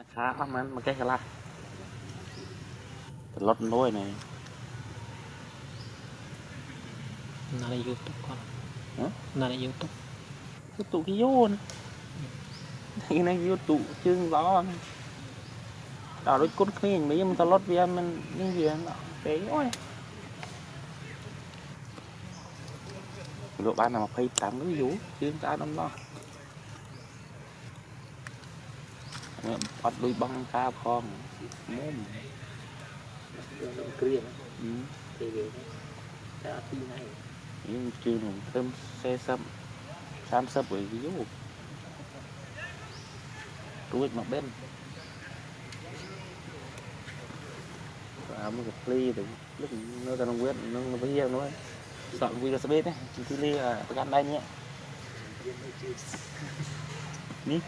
Khá mà cái là lót nôi này là YouTube con hả là YouTube cái tụ cái vô này cái này vô tụ chương gió này đào đôi cốt khi mấy em ta lót vì em mình những gì nó tế ôi lộ ban nào mà phay tám cái vú chương ta đâm lo bắt đuôi băng cao con mồm kia thì đã phi này những chương thơm xe sâm sam sâm với cái vú đuôi mà bên một cái ly thì lúc nó ta không biết nó với nhau nó sợ vì là biết đấy thì ly là gan đây nhé ní